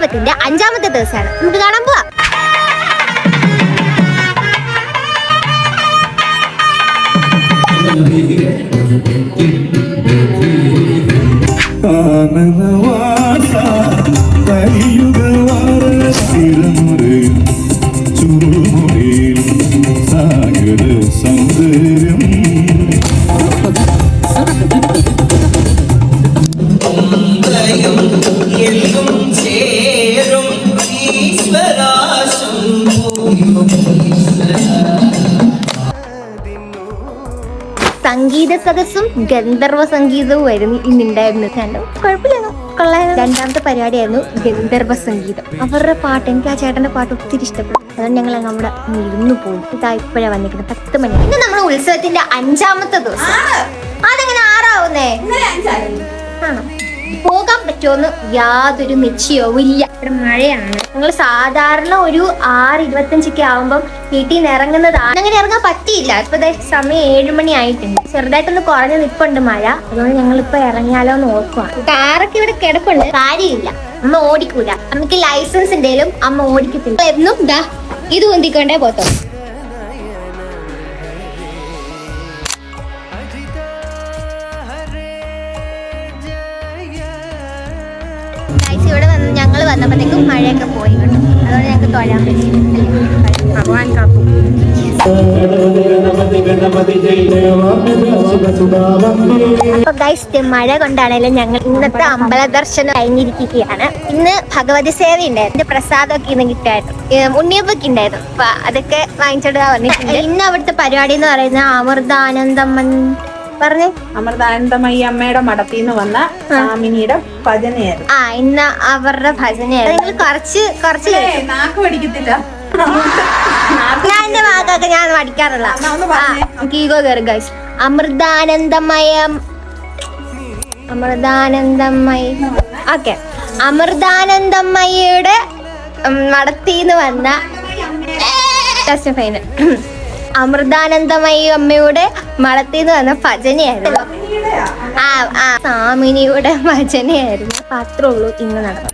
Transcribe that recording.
ഉത്സവത്തിന്റെ 5ാമത്തെ ദിവസമാണ്. നമുക്ക് കാണാൻ പോവാ. സംഗീത സദസ്സും ഗന്ധർവ സംഗീതവും ആയിരുന്നു ഇന്നുണ്ടായിരുന്നത്. കുഴപ്പമില്ലായിരുന്നു, കൊള്ളായിരുന്നു. 2ാമത്തെ പരിപാടിയായിരുന്നു ഗന്ധർവ സംഗീതം. അവരുടെ പാട്ട്, എനിക്ക് ആ ചേട്ടന്റെ പാട്ട് ഒത്തിരി ഇഷ്ടപ്പെട്ടു. അതുകൊണ്ട് ഞങ്ങൾ അവിടെ ഇരുന്നു പോയി. ഇതാ ഇപ്പോഴാണ് വന്നിരിക്കുന്നത് 10 മണി. ഇന്ന് നമ്മുടെ ഉത്സവത്തിന്റെ 5ാമത്തെ ദിവസം. അതെങ്ങനെ 6ആവുന്നേ? ആണോ? പോകാൻ പറ്റുമോന്ന് യാതൊരു നിശ്ചയവും ഇല്ല. ഇവിടെ മഴയാണ്. ഞങ്ങൾ സാധാരണ ഒരു 6:25 ആവുമ്പം വീട്ടിൽ നിന്ന് ഇറങ്ങുന്നതാണ്. അങ്ങനെ ഇറങ്ങാൻ പറ്റിയില്ല. ഇപ്പൊ സമയം 7 മണി ആയിട്ടുണ്ട്. ചെറുതായിട്ടൊന്ന് കുറഞ്ഞ് നിൽപ്പുണ്ട് മഴ. അതുകൊണ്ട് ഞങ്ങളിപ്പോ ഇറങ്ങിയാലോ എന്ന് ഓർക്കുക. കാറൊക്കെ ഇവിടെ കിടപ്പുണ്ട്. കാര്യമില്ല, അമ്മ ഓടിക്കൂല. അമ്മക്ക് ലൈസൻസ് ഉണ്ടെങ്കിലും അമ്മ ഓടിക്കത്തില്ല. എന്നും ദാ ഇത് പൊന്തിക്കൊണ്ടേ പോത്തോ. ഇവിടെ വന്ന് ഞങ്ങൾ വന്നപ്പോഴത്തേക്കും മഴയൊക്കെ പോയി കേട്ടോ. അതുകൊണ്ട് ഞങ്ങൾക്ക് തൊഴാൻ പറ്റി. ഭഗവാൻ കാപ്പു. അപ്പൊ ഗൈസ്, മഴ കൊണ്ടാണേലും ഞങ്ങൾ ഇന്നത്തെ അമ്പല ദർശനം കഴിഞ്ഞിരിക്കുകയാണ്. ഇന്ന് ഭഗവതി സേവ ഉണ്ടായിരുന്നു. പ്രസാദമൊക്കെ ഇന്ന് കിട്ടായിരുന്നു. ഉണ്ണിയപ്പൊക്കെ ഉണ്ടായിരുന്നു. അപ്പൊ അതൊക്കെ വാങ്ങിച്ചോണ്ട് വന്നിട്ടുണ്ട്. ഇന്ന് അവിടുത്തെ പരിപാടി എന്ന് പറയുന്നത് അമൃതാനന്ദമൻ പറഞ്ഞേ അമൃതാനന്ദമയി അമ്മയുടെ മഠത്തിന്ന് വന്ന സ്വാമിനിയുടെ ഭജനയായിരുന്നു. ഇന്ന് അവരുടെ ഭജനയായിരുന്നു. നിങ്ങൾ കുറച്ച് നാക്ക് പഠിക്കത്തില്ല. ഞാൻ എന്റെ വാക്കൊക്കെ ഞാൻ പഠിക്കാറില്ല. ഈഗോ കയറി ഗൈസ്. അമൃതാനന്ദമയി ഓക്കെ. അമൃതാനന്ദമയിയുടെ മഠത്തിന്ന് വന്ന അമൃതാനന്ദമയി അമ്മയുടെ മഠത്തിന്ന് വന്ന ഭജനയായിരുന്നു. സ്വാമിനിയുടെ ഭജനയായിരുന്നു. അത്രേ ഉള്ളൂ ഇന്ന് നടന്നു.